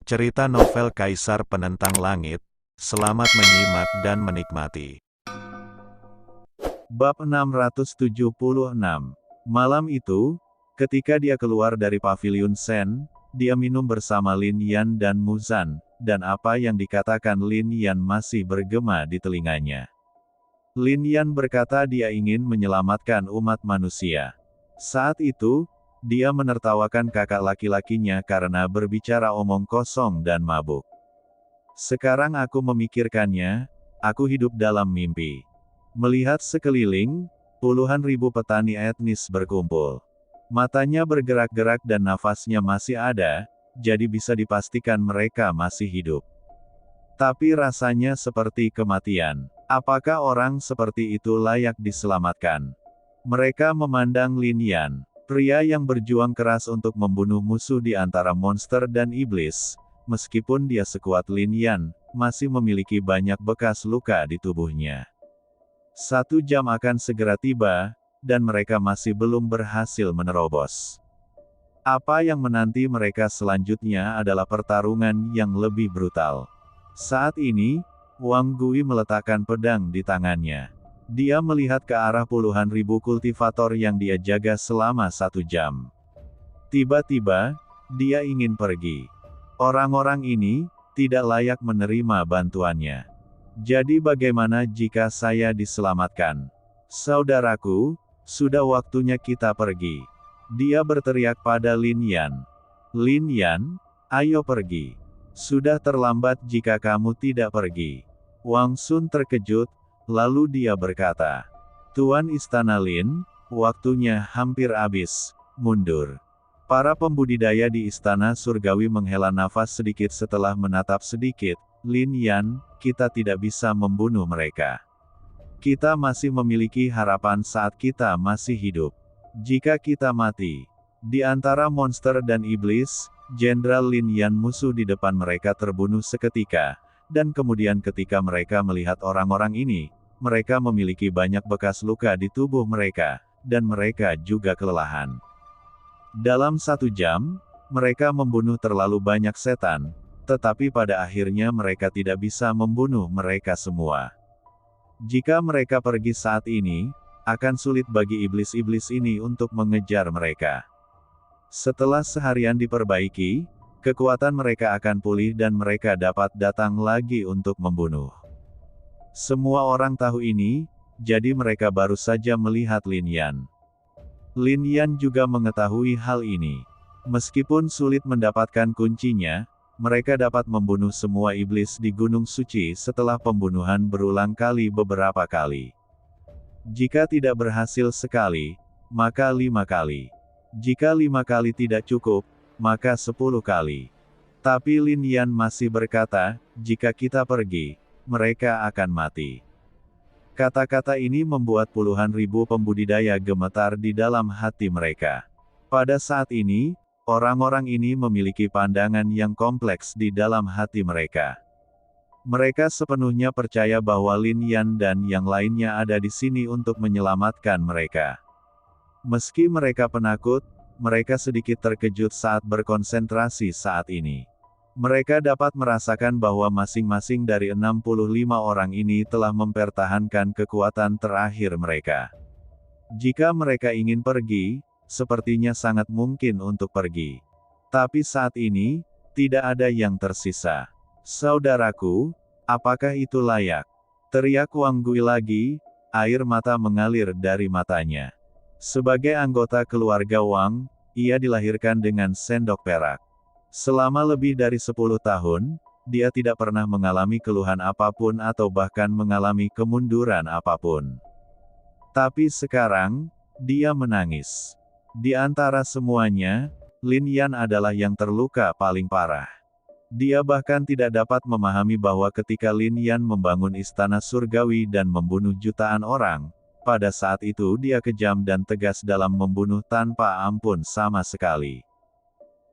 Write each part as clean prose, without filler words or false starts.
Cerita novel Kaisar Penentang Langit. Selamat menyimak dan menikmati. Bab 676. Malam itu, ketika dia keluar dari paviliun Sen, dia minum bersama Lin Yan dan Muzan, dan apa yang dikatakan Lin Yan masih bergema di telinganya. Lin Yan berkata dia ingin menyelamatkan umat manusia. Saat itu, dia menertawakan kakak laki-lakinya karena berbicara omong kosong dan mabuk. Sekarang aku memikirkannya, aku hidup dalam mimpi. Melihat sekeliling, puluhan ribu petani etnis berkumpul. Matanya bergerak-gerak dan nafasnya masih ada, jadi bisa dipastikan mereka masih hidup. Tapi rasanya seperti kematian. Apakah orang seperti itu layak diselamatkan? Mereka memandang Lin Yan, pria yang berjuang keras untuk membunuh musuh di antara monster dan iblis. Meskipun dia sekuat Lin Yan, masih memiliki banyak bekas luka di tubuhnya. 1 jam akan segera tiba, dan mereka masih belum berhasil menerobos. Apa yang menanti mereka selanjutnya adalah pertarungan yang lebih brutal. Saat ini, Wang Gui meletakkan pedang di tangannya. Dia melihat ke arah puluhan ribu kultivator yang dia jaga selama 1 jam. Tiba-tiba, dia ingin pergi. Orang-orang ini tidak layak menerima bantuannya. Jadi bagaimana jika saya diselamatkan? Saudaraku, sudah waktunya kita pergi. Dia berteriak pada Lin Yan. Lin Yan, ayo pergi. Sudah terlambat jika kamu tidak pergi. Wang Sun terkejut. Lalu dia berkata, Tuan Istana Lin, waktunya hampir habis, mundur. Para pembudidaya di Istana Surgawi menghela nafas sedikit setelah menatap sedikit, Lin Yan, kita tidak bisa membunuh mereka. Kita masih memiliki harapan saat kita masih hidup. Jika kita mati, di antara monster dan iblis, Jenderal Lin Yan musuh di depan mereka terbunuh seketika. Dan kemudian ketika mereka melihat orang-orang ini, mereka memiliki banyak bekas luka di tubuh mereka, dan mereka juga kelelahan. Dalam 1 jam, mereka membunuh terlalu banyak setan, tetapi pada akhirnya mereka tidak bisa membunuh mereka semua. Jika mereka pergi saat ini, akan sulit bagi iblis-iblis ini untuk mengejar mereka. Setelah seharian diperbaiki, kekuatan mereka akan pulih dan mereka dapat datang lagi untuk membunuh. Semua orang tahu ini, jadi mereka baru saja melihat Lin Yan. Lin Yan juga mengetahui hal ini. Meskipun sulit mendapatkan kuncinya, mereka dapat membunuh semua iblis di Gunung Suci setelah pembunuhan berulang kali beberapa kali. Jika tidak berhasil sekali, maka 5 kali. Jika 5 kali tidak cukup, maka 10 kali. Tapi Lin Yan masih berkata, jika kita pergi, mereka akan mati. Kata-kata ini membuat puluhan ribu pembudidaya gemetar di dalam hati mereka. Pada saat ini, orang-orang ini memiliki pandangan yang kompleks di dalam hati mereka. Mereka sepenuhnya percaya bahwa Lin Yan dan yang lainnya ada di sini untuk menyelamatkan mereka. Meski mereka penakut, mereka sedikit terkejut saat berkonsentrasi saat ini. Mereka dapat merasakan bahwa masing-masing dari 65 orang ini telah mempertahankan kekuatan terakhir mereka. Jika mereka ingin pergi, sepertinya sangat mungkin untuk pergi. Tapi saat ini, tidak ada yang tersisa. Saudaraku, apakah itu layak? Teriak Wang Gui lagi, air mata mengalir dari matanya. Sebagai anggota keluarga Wang, ia dilahirkan dengan sendok perak. Selama lebih dari 10 tahun, dia tidak pernah mengalami keluhan apapun atau bahkan mengalami kemunduran apapun. Tapi sekarang, dia menangis. Di antara semuanya, Lin Yan adalah yang terluka paling parah. Dia bahkan tidak dapat memahami bahwa ketika Lin Yan membangun istana surgawi dan membunuh jutaan orang, pada saat itu dia kejam dan tegas dalam membunuh tanpa ampun sama sekali.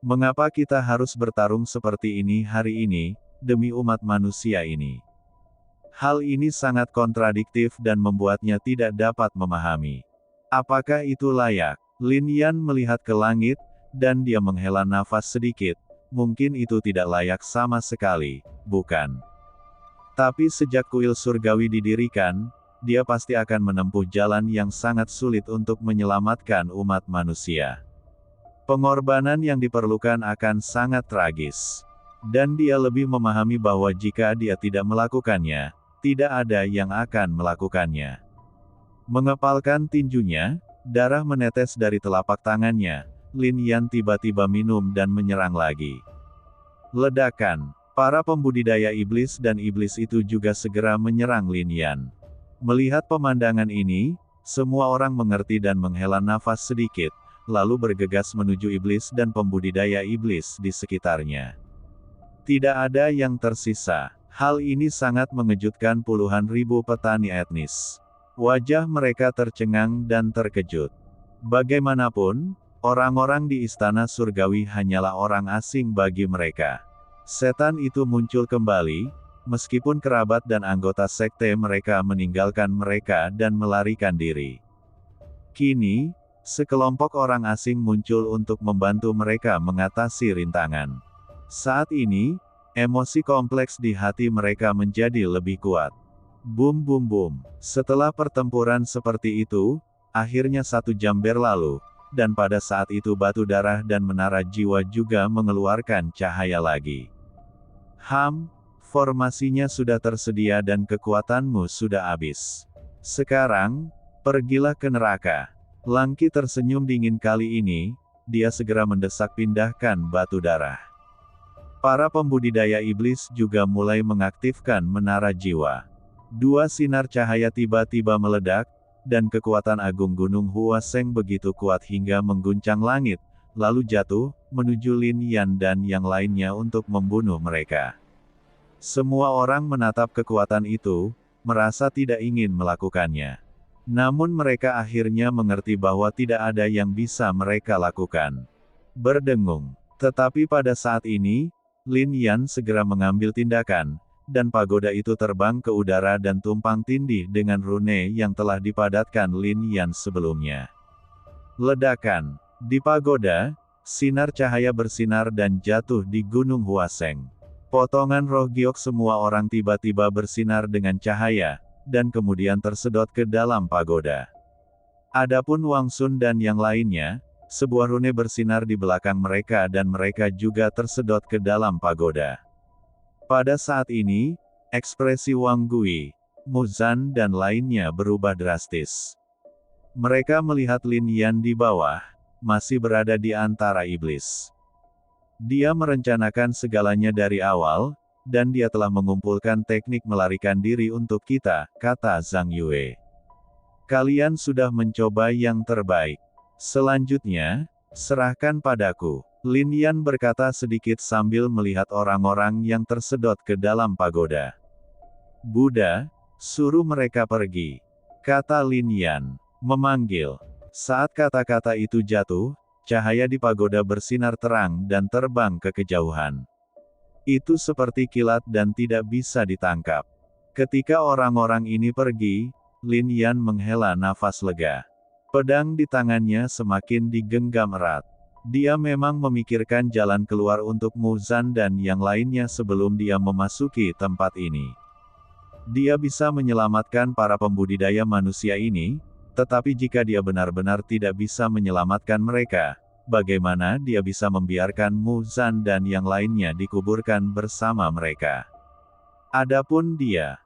Mengapa kita harus bertarung seperti ini hari ini, demi umat manusia ini? Hal ini sangat kontradiktif dan membuatnya tidak dapat memahami. Apakah itu layak? Lin Yan melihat ke langit, dan dia menghela nafas sedikit, mungkin itu tidak layak sama sekali, bukan? Tapi sejak kuil surgawi didirikan, dia pasti akan menempuh jalan yang sangat sulit untuk menyelamatkan umat manusia. Pengorbanan yang diperlukan akan sangat tragis. Dan dia lebih memahami bahwa jika dia tidak melakukannya, tidak ada yang akan melakukannya. Mengepalkan tinjunya, darah menetes dari telapak tangannya. Lin Yan tiba-tiba minum dan menyerang lagi. Ledakan. Para pembudidaya iblis dan iblis itu juga segera menyerang Lin Yan. Melihat pemandangan ini, semua orang mengerti dan menghela nafas sedikit, lalu bergegas menuju iblis dan pembudidaya iblis di sekitarnya. Tidak ada yang tersisa. Hal ini sangat mengejutkan puluhan ribu petani etnis. Wajah mereka tercengang dan terkejut. Bagaimanapun, orang-orang di istana surgawi hanyalah orang asing bagi mereka. Setan itu muncul kembali, meskipun kerabat dan anggota sekte mereka meninggalkan mereka dan melarikan diri. Kini, sekelompok orang asing muncul untuk membantu mereka mengatasi rintangan. Saat ini, emosi kompleks di hati mereka menjadi lebih kuat. Bum bum bum. Setelah pertempuran seperti itu, akhirnya 1 jam berlalu, dan pada saat itu batu darah dan menara jiwa juga mengeluarkan cahaya lagi. Formasinya sudah tersedia dan kekuatanmu sudah habis. Sekarang, pergilah ke neraka. Langki tersenyum dingin kali ini, dia segera mendesak pindahkan batu darah. Para pembudidaya iblis juga mulai mengaktifkan menara jiwa. 2 sinar cahaya tiba-tiba meledak, dan kekuatan agung Gunung Huaseng begitu kuat hingga mengguncang langit, lalu jatuh, menuju Lin Yan dan yang lainnya untuk membunuh mereka. Semua orang menatap kekuatan itu, merasa tidak ingin melakukannya. Namun mereka akhirnya mengerti bahwa tidak ada yang bisa mereka lakukan. Berdengung. Tetapi pada saat ini, Lin Yan segera mengambil tindakan, dan pagoda itu terbang ke udara dan tumpang tindih dengan rune yang telah dipadatkan Lin Yan sebelumnya. Ledakan. Di pagoda, sinar cahaya bersinar dan jatuh di Gunung Huaseng. Potongan roh giok semua orang tiba-tiba bersinar dengan cahaya, dan kemudian tersedot ke dalam pagoda. Adapun Wang Sun dan yang lainnya, sebuah rune bersinar di belakang mereka dan mereka juga tersedot ke dalam pagoda. Pada saat ini, ekspresi Wang Gui, Muzan dan lainnya berubah drastis. Mereka melihat Lin Yan di bawah, masih berada di antara iblis. Dia merencanakan segalanya dari awal, dan dia telah mengumpulkan teknik melarikan diri untuk kita, kata Zhang Yue. Kalian sudah mencoba yang terbaik. Selanjutnya, serahkan padaku. Lin Yan berkata sedikit sambil melihat orang-orang yang tersedot ke dalam pagoda. Buddha, suruh mereka pergi. Kata Lin Yan, memanggil. Saat kata-kata itu jatuh, cahaya di pagoda bersinar terang dan terbang ke kejauhan. Itu seperti kilat dan tidak bisa ditangkap. Ketika orang-orang ini pergi, Lin Yan menghela nafas lega. Pedang di tangannya semakin digenggam erat. Dia memang memikirkan jalan keluar untuk Muzan dan yang lainnya sebelum dia memasuki tempat ini. Dia bisa menyelamatkan para pembudidaya manusia ini, tetapi jika dia benar-benar tidak bisa menyelamatkan mereka, bagaimana dia bisa membiarkan Muzan dan yang lainnya dikuburkan bersama mereka? Adapun dia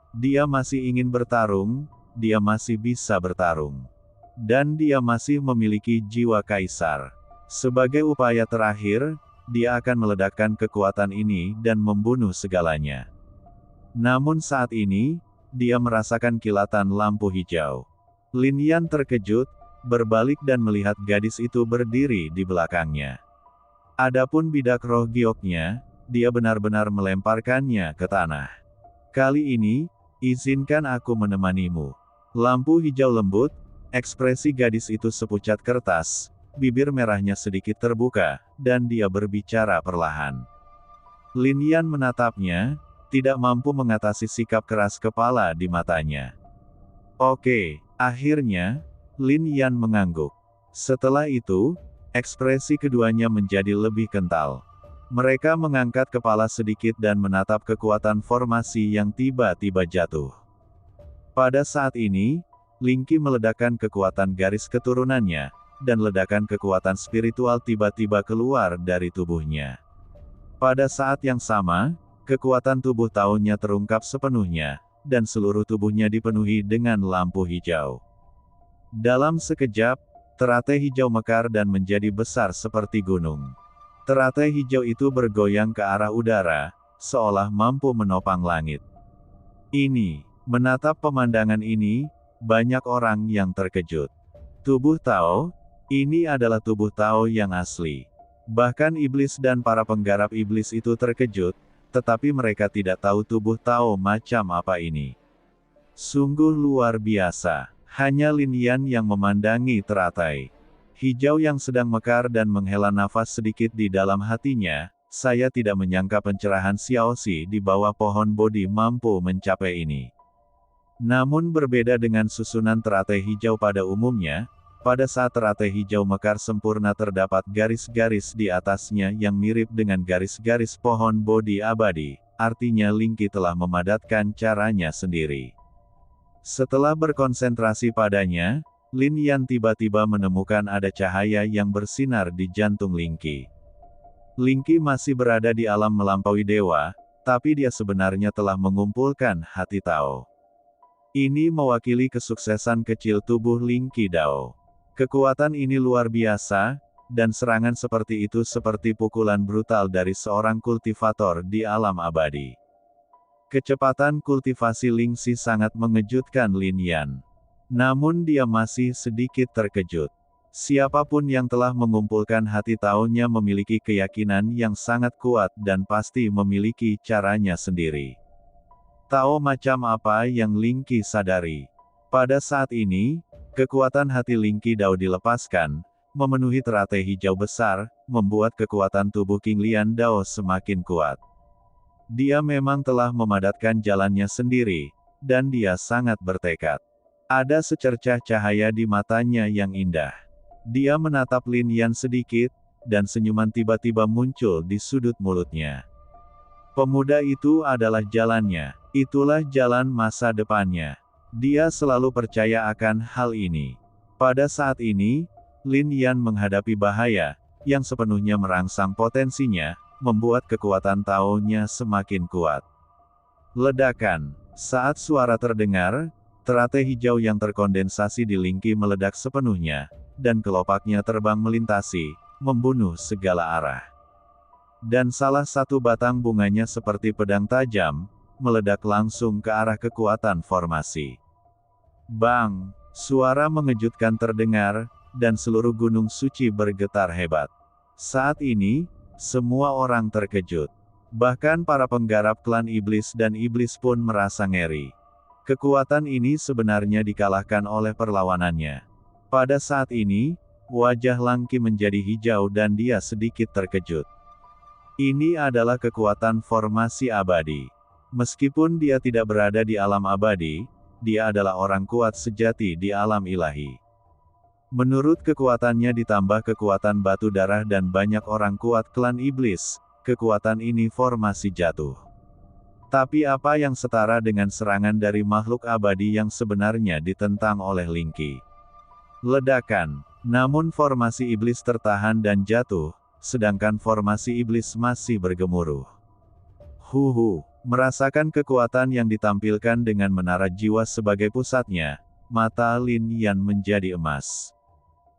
masih ingin bertarung, dia masih bisa bertarung. Dan dia masih memiliki jiwa kaisar. Sebagai upaya terakhir, dia akan meledakkan kekuatan ini dan membunuh segalanya. Namun saat ini, dia merasakan kilatan lampu hijau. Lin Yan terkejut, berbalik dan melihat gadis itu berdiri di belakangnya. Adapun bidak roh gioknya, dia benar-benar melemparkannya ke tanah. Kali ini, izinkan aku menemanimu. Lampu hijau lembut, ekspresi gadis itu sepucat kertas, bibir merahnya sedikit terbuka, dan dia berbicara perlahan. Lin Yan menatapnya, tidak mampu mengatasi sikap keras kepala di matanya. Oke, akhirnya, Lin Yan mengangguk. Setelah itu, ekspresi keduanya menjadi lebih kental. Mereka mengangkat kepala sedikit dan menatap kekuatan formasi yang tiba-tiba jatuh. Pada saat ini, Lingki meledakkan kekuatan garis keturunannya, dan ledakan kekuatan spiritual tiba-tiba keluar dari tubuhnya. Pada saat yang sama, kekuatan tubuh Tao-nya terungkap sepenuhnya, dan seluruh tubuhnya dipenuhi dengan lampu hijau. Dalam sekejap, teratai hijau mekar dan menjadi besar seperti gunung. Teratai hijau itu bergoyang ke arah udara, seolah mampu menopang langit. Menatap pemandangan ini, banyak orang yang terkejut. Tubuh Tao, ini adalah tubuh Tao yang asli. Bahkan iblis dan para penggarap iblis itu terkejut, tetapi mereka tidak tahu tubuh Tao macam apa ini. Sungguh luar biasa. Hanya Lin Yan yang memandangi teratai hijau yang sedang mekar dan menghela nafas sedikit di dalam hatinya. Saya tidak menyangka pencerahan Xiaoxi di bawah pohon Bodhi mampu mencapai ini. Namun berbeda dengan susunan teratai hijau pada umumnya, pada saat teratai hijau mekar sempurna terdapat garis-garis di atasnya yang mirip dengan garis-garis pohon Bodhi abadi, artinya Lingki telah memadatkan caranya sendiri. Setelah berkonsentrasi padanya, Lin Yan tiba-tiba menemukan ada cahaya yang bersinar di jantung Lingki. Lingki masih berada di alam melampaui dewa, tapi dia sebenarnya telah mengumpulkan hati Tao. Ini mewakili kesuksesan kecil tubuh Lingki Dao. Kekuatan ini luar biasa, dan serangan seperti itu seperti pukulan brutal dari seorang kultivator di alam abadi. Kecepatan kultivasi Lingxi sangat mengejutkan Lin Yan. Namun dia masih sedikit terkejut. Siapapun yang telah mengumpulkan hati Tao-nya memiliki keyakinan yang sangat kuat dan pasti memiliki caranya sendiri. Tao macam apa yang Lingki sadari? Pada saat ini, kekuatan hati Lingki Dao dilepaskan, memenuhi teratai hijau besar, membuat kekuatan tubuh King Lian Dao semakin kuat. Dia memang telah memadatkan jalannya sendiri, dan dia sangat bertekad. Ada secercah cahaya di matanya yang indah. Dia menatap Lin Yan sedikit, dan senyuman tiba-tiba muncul di sudut mulutnya. Pemuda itu adalah jalannya. Itulah jalan masa depannya. Dia selalu percaya akan hal ini. Pada saat ini, Lin Yan menghadapi bahaya, yang sepenuhnya merangsang potensinya, membuat kekuatan Tao-nya semakin kuat. Ledakan. Saat suara terdengar, teratai hijau yang terkondensasi di Lingki meledak sepenuhnya, dan kelopaknya terbang melintasi, membunuh segala arah. Dan salah satu batang bunganya seperti pedang tajam, meledak langsung ke arah kekuatan formasi. Bang! Suara mengejutkan terdengar, dan seluruh gunung suci bergetar hebat. Saat ini, semua orang terkejut. Bahkan para penggarap klan iblis dan iblis pun merasa ngeri. Kekuatan ini sebenarnya dikalahkan oleh perlawanannya. Pada saat ini, wajah Lingki menjadi hijau dan dia sedikit terkejut. Ini adalah kekuatan formasi abadi. Meskipun dia tidak berada di alam abadi, dia adalah orang kuat sejati di alam ilahi. Menurut kekuatannya ditambah kekuatan batu darah dan banyak orang kuat klan iblis, kekuatan ini formasi jatuh. Tapi apa yang setara dengan serangan dari makhluk abadi yang sebenarnya ditentang oleh Lingki? Ledakan. Namun formasi iblis tertahan dan jatuh, sedangkan formasi iblis masih bergemuruh. Merasakan kekuatan yang ditampilkan dengan menara jiwa sebagai pusatnya, mata Lin Yan menjadi emas.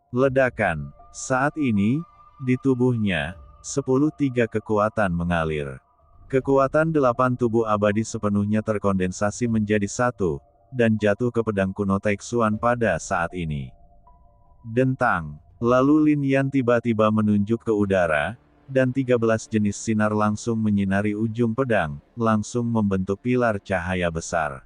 Ledakan. Saat ini, di tubuhnya, 10-3 kekuatan mengalir. Kekuatan 8 tubuh abadi sepenuhnya terkondensasi menjadi satu, dan jatuh ke pedang kuno Taixuan pada saat ini. Dentang. Lalu Lin Yan tiba-tiba menunjuk ke udara, dan 13 jenis sinar langsung menyinari ujung pedang, langsung membentuk pilar cahaya besar.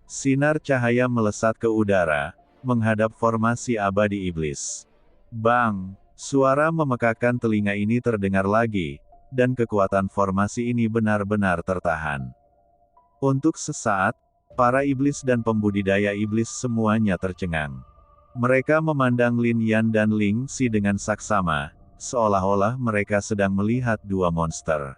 Sinar cahaya melesat ke udara, menghadap formasi abadi iblis. Bang! Suara memekakkan telinga ini terdengar lagi, dan kekuatan formasi ini benar-benar tertahan. Untuk sesaat, para iblis dan pembudidaya iblis semuanya tercengang. Mereka memandang Lin Yan dan Lingxi dengan saksama, seolah-olah mereka sedang melihat dua monster.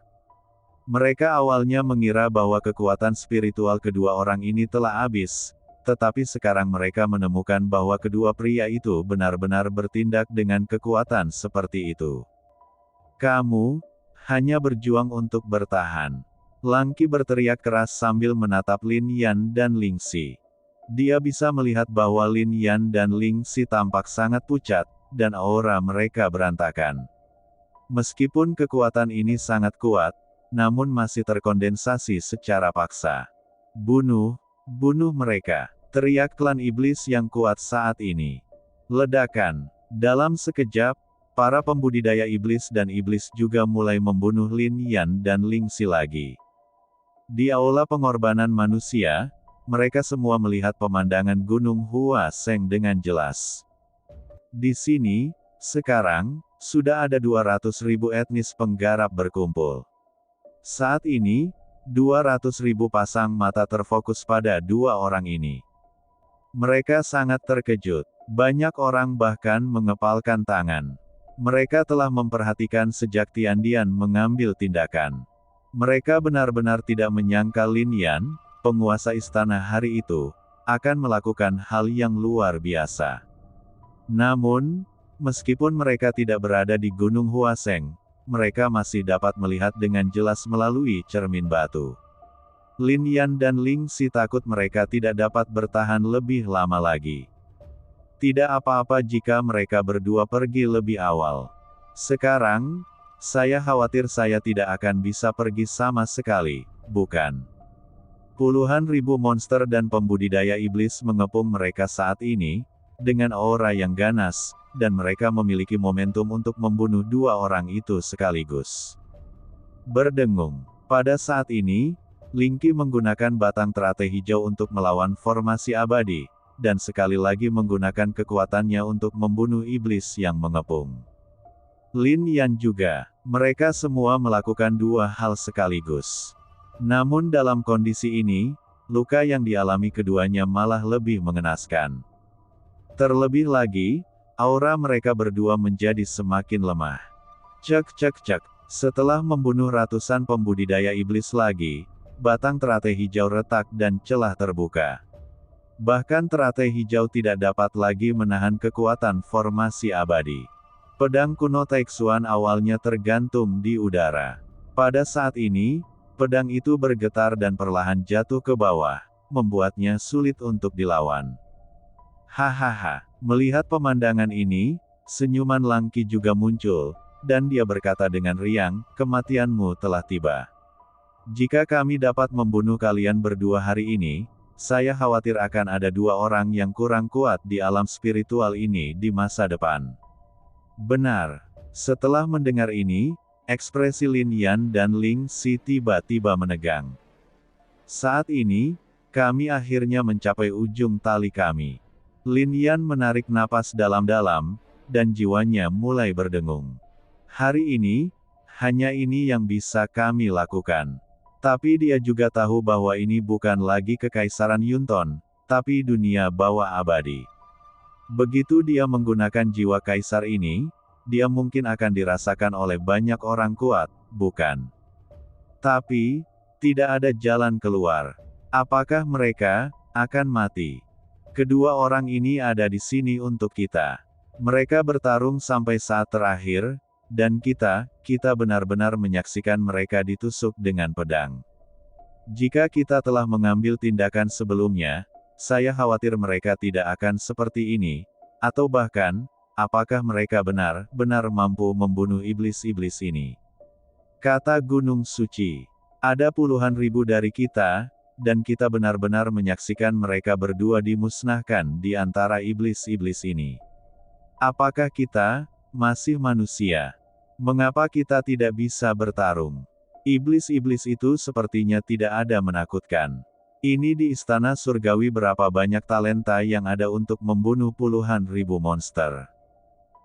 Mereka awalnya mengira bahwa kekuatan spiritual kedua orang ini telah habis, tetapi sekarang mereka menemukan bahwa kedua pria itu benar-benar bertindak dengan kekuatan seperti itu. Kamu hanya berjuang untuk bertahan. Lang Qi berteriak keras sambil menatap Lin Yan dan Ling Xi. Dia bisa melihat bahwa Lin Yan dan Ling Xi tampak sangat pucat, dan aura mereka berantakan. Meskipun kekuatan ini sangat kuat, namun masih terkondensasi secara paksa. Bunuh mereka, teriak klan iblis yang kuat saat ini. Ledakan. Dalam sekejap, para pembudidaya iblis dan iblis juga mulai membunuh Lin Yan dan Ling Xi lagi. Di aula pengorbanan manusia, mereka semua melihat pemandangan Gunung Hua Seng dengan jelas. Di sini, sekarang, sudah ada 200.000 etnis penggarap berkumpul. Saat ini, 200.000 pasang mata terfokus pada dua orang ini. Mereka sangat terkejut. Banyak orang bahkan mengepalkan tangan. Mereka telah memperhatikan sejak Tiandian mengambil tindakan. Mereka benar-benar tidak menyangka Lin Yan, penguasa istana hari itu, akan melakukan hal yang luar biasa. Namun, meskipun mereka tidak berada di Gunung Hua Seng, mereka masih dapat melihat dengan jelas melalui cermin batu. Lin Yan dan Ling Xi takut mereka tidak dapat bertahan lebih lama lagi. Tidak apa-apa jika mereka berdua pergi lebih awal. Sekarang, saya khawatir saya tidak akan bisa pergi sama sekali, bukan? Puluhan ribu monster dan pembudidaya iblis mengepung mereka saat ini, dengan aura yang ganas, dan mereka memiliki momentum untuk membunuh dua orang itu sekaligus. Berdengung. Pada saat ini, Ling Qi menggunakan batang teratai hijau untuk melawan formasi abadi, dan sekali lagi menggunakan kekuatannya untuk membunuh iblis yang mengepung. Lin Yan juga. Mereka semua melakukan dua hal sekaligus. Namun dalam kondisi ini, luka yang dialami keduanya malah lebih mengenaskan. Terlebih lagi, aura mereka berdua menjadi semakin lemah. Cek cek cek. Setelah membunuh ratusan pembudidaya iblis lagi, batang teratai hijau retak dan celah terbuka. Bahkan teratai hijau tidak dapat lagi menahan kekuatan formasi abadi. Pedang kuno Taixuan awalnya tergantung di udara. Pada saat ini, pedang itu bergetar dan perlahan jatuh ke bawah, membuatnya sulit untuk dilawan. Hahaha. Melihat pemandangan ini, senyuman Lang Qi juga muncul, dan dia berkata dengan riang, kematianmu telah tiba. Jika kami dapat membunuh kalian berdua hari ini, saya khawatir akan ada dua orang yang kurang kuat di alam spiritual ini di masa depan. Benar. Setelah mendengar ini, ekspresi Lin Yan dan Ling Xi tiba-tiba menegang. Saat ini, kami akhirnya mencapai ujung tali kami. Lin Yan menarik napas dalam-dalam, dan jiwanya mulai berdengung. Hari ini, hanya ini yang bisa kami lakukan. Tapi dia juga tahu bahwa ini bukan lagi kekaisaran Yunton, tapi dunia bawah abadi. Begitu dia menggunakan jiwa kaisar ini, dia mungkin akan dirasakan oleh banyak orang kuat, bukan? Tapi, tidak ada jalan keluar. Apakah mereka akan mati? Kedua orang ini ada di sini untuk kita. Mereka bertarung sampai saat terakhir, dan kita benar-benar menyaksikan mereka ditusuk dengan pedang. Jika kita telah mengambil tindakan sebelumnya, saya khawatir mereka tidak akan seperti ini, atau bahkan, apakah mereka benar-benar mampu membunuh iblis-iblis ini? Kata Gunung Suci. Ada puluhan ribu dari kita, dan kita benar-benar menyaksikan mereka berdua dimusnahkan di antara iblis-iblis ini. Apakah kita masih manusia? Mengapa kita tidak bisa bertarung? Iblis-iblis itu sepertinya tidak ada menakutkan. Ini di istana surgawi berapa banyak talenta yang ada untuk membunuh puluhan ribu monster.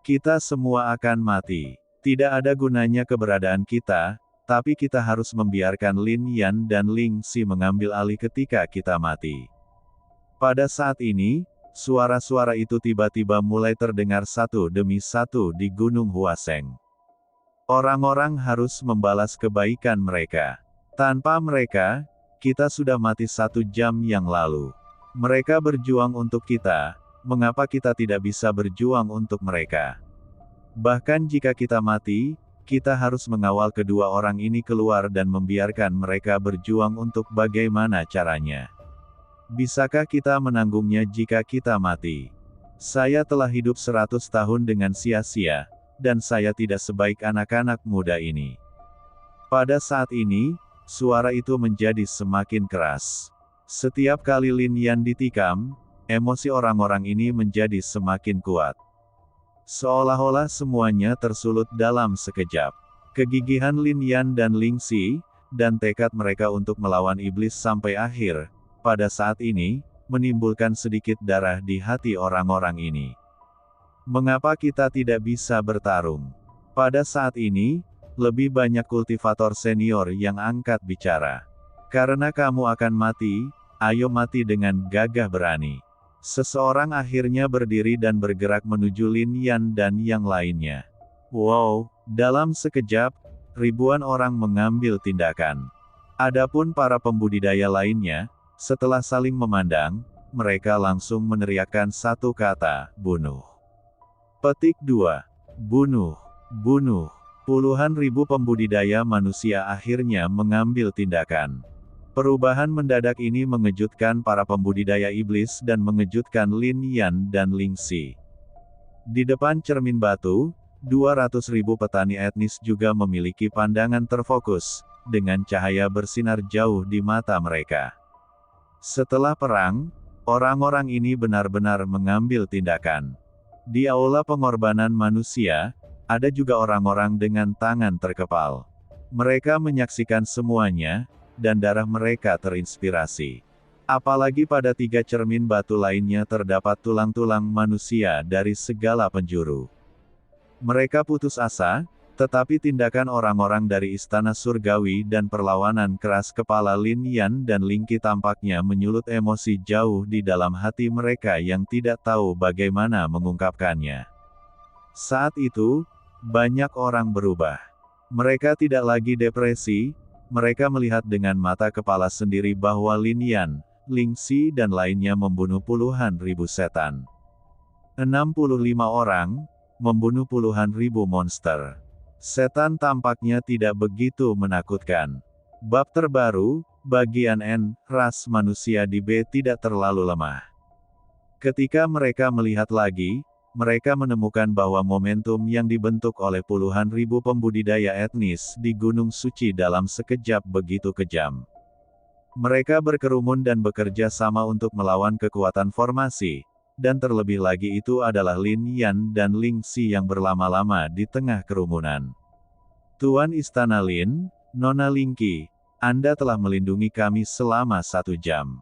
Kita semua akan mati. Tidak ada gunanya keberadaan kita, tapi kita harus membiarkan Lin Yan dan Ling Xi mengambil alih ketika kita mati. Pada saat ini, suara-suara itu tiba-tiba mulai terdengar satu demi satu di Gunung Hua Seng. Orang-orang harus membalas kebaikan mereka. Tanpa mereka, kita sudah mati 1 jam yang lalu. Mereka berjuang untuk kita, mengapa kita tidak bisa berjuang untuk mereka? Bahkan jika kita mati, kita harus mengawal kedua orang ini keluar dan membiarkan mereka berjuang untuk bagaimana caranya. Bisakah kita menanggungnya jika kita mati? Saya telah hidup 100 tahun dengan sia-sia, dan saya tidak sebaik anak-anak muda ini. Pada saat ini, suara itu menjadi semakin keras. Setiap kali Lin Yan ditikam, emosi orang-orang ini menjadi semakin kuat. Seolah-olah semuanya tersulut dalam sekejap. Kegigihan Lin Yan dan Ling Xi, dan tekad mereka untuk melawan iblis sampai akhir, pada saat ini, menimbulkan sedikit darah di hati orang-orang ini. Mengapa kita tidak bisa bertarung? Pada saat ini, lebih banyak kultivator senior yang angkat bicara. Karena kamu akan mati, ayo mati dengan gagah berani. Seseorang akhirnya berdiri dan bergerak menuju Lin Yan dan yang lainnya. Wow, dalam sekejap, ribuan orang mengambil tindakan. Adapun para pembudidaya lainnya, setelah saling memandang, mereka langsung meneriakkan satu kata, bunuh. Petik 2. Bunuh. Bunuh. Puluhan ribu pembudidaya manusia akhirnya mengambil tindakan. Perubahan mendadak ini mengejutkan para pembudidaya iblis dan mengejutkan Lin Yan dan Ling Xi. Di depan cermin batu, 200.000 petani etnis juga memiliki pandangan terfokus, dengan cahaya bersinar jauh di mata mereka. Setelah perang, orang-orang ini benar-benar mengambil tindakan. Di aula pengorbanan manusia, ada juga orang-orang dengan tangan terkepal. Mereka menyaksikan semuanya, dan darah mereka terinspirasi. Apalagi pada 3 cermin batu lainnya terdapat tulang-tulang manusia dari segala penjuru. Mereka putus asa, tetapi tindakan orang-orang dari Istana Surgawi dan perlawanan keras kepala Lin Yan dan Ling Qi tampaknya menyulut emosi jauh di dalam hati mereka yang tidak tahu bagaimana mengungkapkannya. Saat itu, banyak orang berubah. Mereka tidak lagi depresi, mereka melihat dengan mata kepala sendiri bahwa Lin Yan, Ling Xi dan lainnya membunuh puluhan ribu setan. 65 orang, membunuh puluhan ribu monster. Setan tampaknya tidak begitu menakutkan. Bab terbaru, bagian N, ras manusia di B tidak terlalu lemah. Ketika mereka melihat lagi, mereka menemukan bahwa momentum yang dibentuk oleh puluhan ribu pembudidaya etnis di Gunung Suci dalam sekejap begitu kejam. Mereka berkerumun dan bekerja sama untuk melawan kekuatan formasi, dan terlebih lagi itu adalah Lin Yan dan Ling Xi yang berlama-lama di tengah kerumunan. Tuan Istana Lin, Nona Ling Qi, Anda telah melindungi kami selama 1 jam.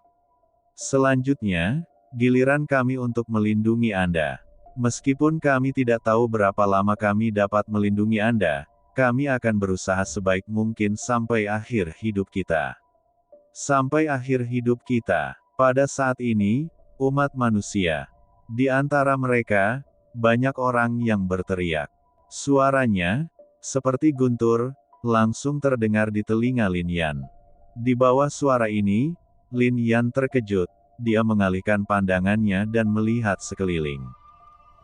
Selanjutnya, giliran kami untuk melindungi Anda. Meskipun kami tidak tahu berapa lama kami dapat melindungi Anda, kami akan berusaha sebaik mungkin sampai akhir hidup kita. Sampai akhir hidup kita. Pada saat ini, umat manusia. Di antara mereka, banyak orang yang berteriak. Suaranya, seperti guntur, langsung terdengar di telinga Lin Yan. Di bawah suara ini, Lin Yan terkejut, dia mengalihkan pandangannya dan melihat sekeliling.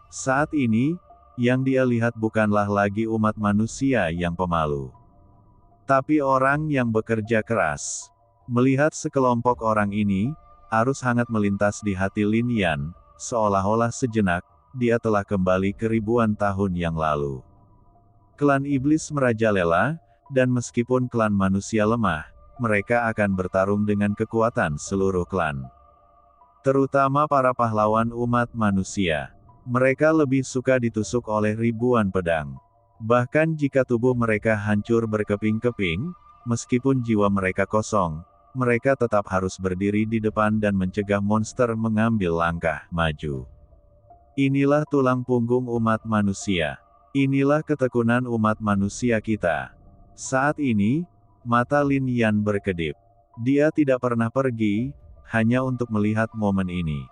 Saat ini, yang dia lihat bukanlah lagi umat manusia yang pemalu, tapi orang yang bekerja keras. Melihat sekelompok orang ini, arus hangat melintas di hati Lin Yan, seolah-olah sejenak, dia telah kembali ke ribuan tahun yang lalu. Klan iblis merajalela, dan meskipun klan manusia lemah, mereka akan bertarung dengan kekuatan seluruh klan. Terutama para pahlawan umat manusia. Mereka lebih suka ditusuk oleh ribuan pedang. Bahkan jika tubuh mereka hancur berkeping-keping, meskipun jiwa mereka kosong, mereka tetap harus berdiri di depan dan mencegah monster mengambil langkah maju. Inilah tulang punggung umat manusia. Inilah ketekunan umat manusia kita. Saat ini, mata Lin Yan berkedip. Dia tidak pernah pergi, hanya untuk melihat momen ini.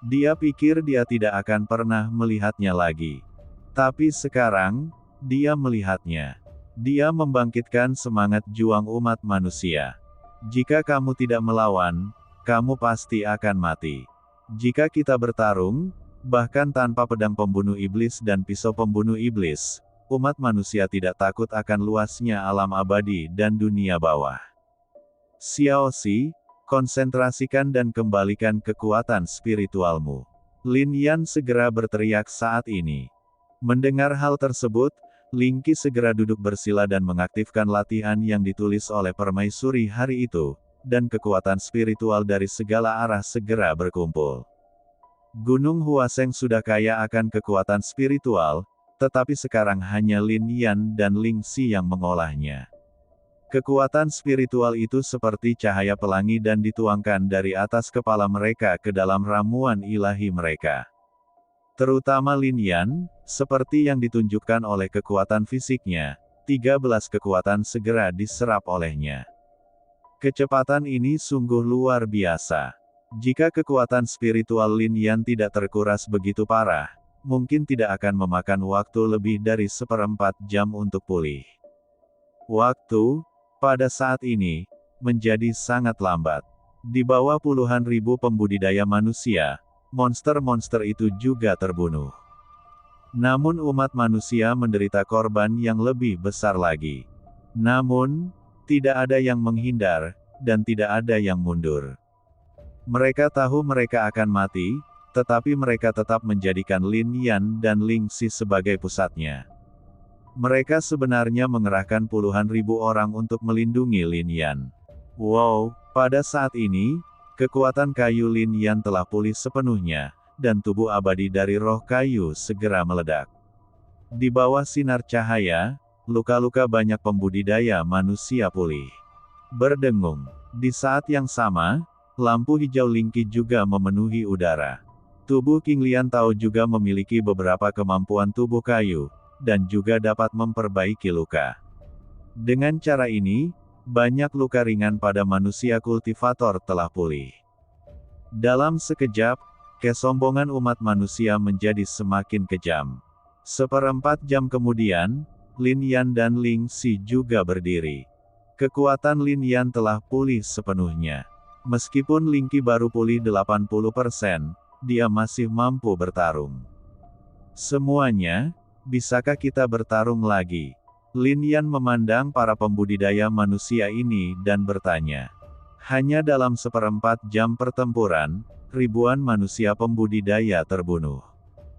Dia pikir dia tidak akan pernah melihatnya lagi. Tapi sekarang, dia melihatnya. Dia membangkitkan semangat juang umat manusia. Jika kamu tidak melawan, kamu pasti akan mati. Jika kita bertarung, bahkan tanpa pedang pembunuh iblis dan pisau pembunuh iblis, umat manusia tidak takut akan luasnya alam abadi dan dunia bawah. Xiaoxi, konsentrasikan dan kembalikan kekuatan spiritualmu. Lin Yan segera berteriak saat ini. Mendengar hal tersebut, Ling Qi segera duduk bersila dan mengaktifkan latihan yang ditulis oleh permaisuri hari itu, dan kekuatan spiritual dari segala arah segera berkumpul. Gunung Huaseng sudah kaya akan kekuatan spiritual, tetapi sekarang hanya Lin Yan dan Ling Xi yang mengolahnya. Kekuatan spiritual itu seperti cahaya pelangi dan dituangkan dari atas kepala mereka ke dalam ramuan ilahi mereka. Terutama Lin Yan, seperti yang ditunjukkan oleh kekuatan fisiknya, 13 kekuatan segera diserap olehnya. Kecepatan ini sungguh luar biasa. Jika kekuatan spiritual Lin Yan tidak terkuras begitu parah, mungkin tidak akan memakan waktu lebih dari 1/4 jam untuk pulih. Waktu, pada saat ini, menjadi sangat lambat. Di bawah puluhan ribu pembudidaya manusia, monster-monster itu juga terbunuh. Namun umat manusia menderita korban yang lebih besar lagi. Namun, tidak ada yang menghindar, dan tidak ada yang mundur. Mereka tahu mereka akan mati, tetapi mereka tetap menjadikan Lin Yan dan Ling Xi sebagai pusatnya. Mereka sebenarnya mengerahkan puluhan ribu orang untuk melindungi Lin Yan. Wow, pada saat ini, kekuatan kayu Lin Yan telah pulih sepenuhnya, dan tubuh abadi dari roh kayu segera meledak. Di bawah sinar cahaya, luka-luka banyak pembudidaya manusia pulih. Berdengung. Di saat yang sama, lampu hijau Ling Qi juga memenuhi udara. Tubuh King Lian Tao juga memiliki beberapa kemampuan tubuh kayu, dan juga dapat memperbaiki luka. Dengan cara ini, banyak luka ringan pada manusia kultivator telah pulih. Dalam sekejap, kesombongan umat manusia menjadi semakin kejam. 1/4 jam kemudian, Lin Yan dan Ling Xi juga berdiri. Kekuatan Lin Yan telah pulih sepenuhnya. Meskipun Ling Qi baru pulih 80%, dia masih mampu bertarung. Semuanya, bisakah kita bertarung lagi? Lin Yan memandang para pembudidaya manusia ini dan bertanya. Hanya dalam 1/4 jam pertempuran, ribuan manusia pembudidaya terbunuh.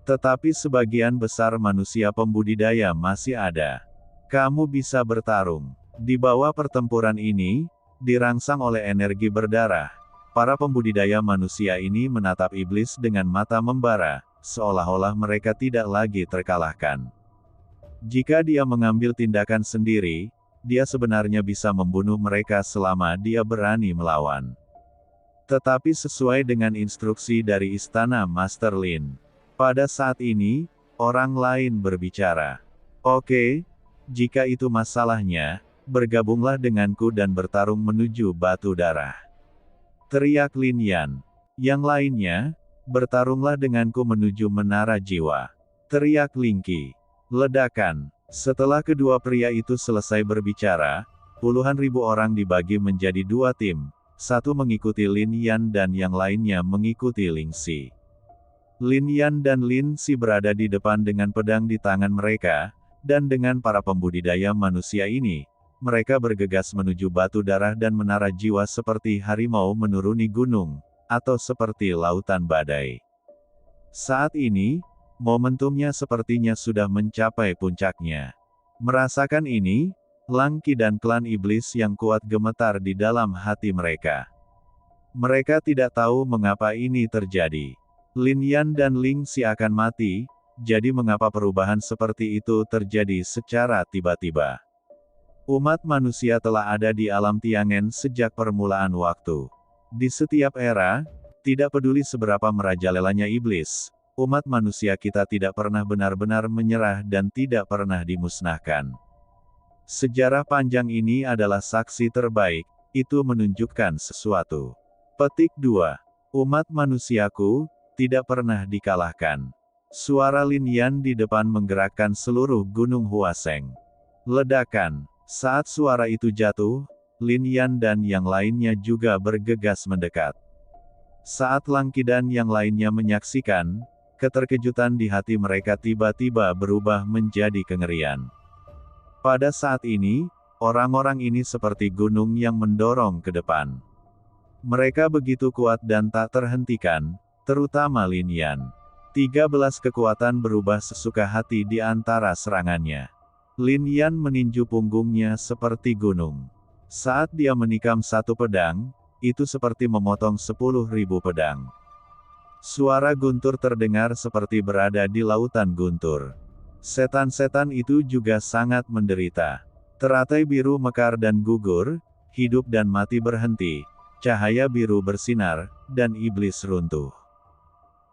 Tetapi sebagian besar manusia pembudidaya masih ada. Kamu bisa bertarung. Di bawah pertempuran ini, dirangsang oleh energi berdarah, para pembudidaya manusia ini menatap iblis dengan mata membara, seolah-olah mereka tidak lagi terkalahkan. Jika dia mengambil tindakan sendiri, dia sebenarnya bisa membunuh mereka selama dia berani melawan. Tetapi sesuai dengan instruksi dari istana Master Lin, pada saat ini, orang lain berbicara. Oke, jika itu masalahnya, bergabunglah denganku dan bertarung menuju batu darah. Teriak Lin Yan. Yang lainnya, bertarunglah denganku menuju menara jiwa. Teriak Ling Qi. Ledakan. Setelah kedua pria itu selesai berbicara, puluhan ribu orang dibagi menjadi 2 tim, satu mengikuti Lin Yan dan yang lainnya mengikuti Ling Xi. Lin Yan dan Lin Xi berada di depan dengan pedang di tangan mereka, dan dengan para pembudidaya manusia ini, mereka bergegas menuju batu darah dan menara jiwa seperti harimau menuruni gunung, atau seperti lautan badai. Saat ini, momentumnya sepertinya sudah mencapai puncaknya. Merasakan ini, Lang Qi dan klan iblis yang kuat gemetar di dalam hati mereka. Mereka tidak tahu mengapa ini terjadi. Lin Yan dan Ling Xi akan mati, jadi mengapa perubahan seperti itu terjadi secara tiba-tiba? Umat manusia telah ada di alam Tiangen sejak permulaan waktu. Di setiap era, tidak peduli seberapa merajalelanya iblis, umat manusia kita tidak pernah benar-benar menyerah dan tidak pernah dimusnahkan. Sejarah panjang ini adalah saksi terbaik, itu menunjukkan sesuatu. Petik 2. Umat manusiaku, tidak pernah dikalahkan. Suara Lin Yan di depan menggerakkan seluruh gunung Huaseng. Ledakan. Saat suara itu jatuh, Lin Yan dan yang lainnya juga bergegas mendekat. Saat Langki dan yang lainnya menyaksikan, keterkejutan di hati mereka tiba-tiba berubah menjadi kengerian. Pada saat ini, orang-orang ini seperti gunung yang mendorong ke depan. Mereka begitu kuat dan tak terhentikan, terutama Lin Yan. 13 kekuatan berubah sesuka hati di antara serangannya. Lin Yan meninju punggungnya seperti gunung. Saat dia menikam satu pedang, itu seperti memotong 10.000 pedang. Suara guntur terdengar seperti berada di lautan guntur. Setan-setan itu juga sangat menderita. Teratai biru mekar dan gugur, hidup dan mati berhenti, cahaya biru bersinar, dan iblis runtuh.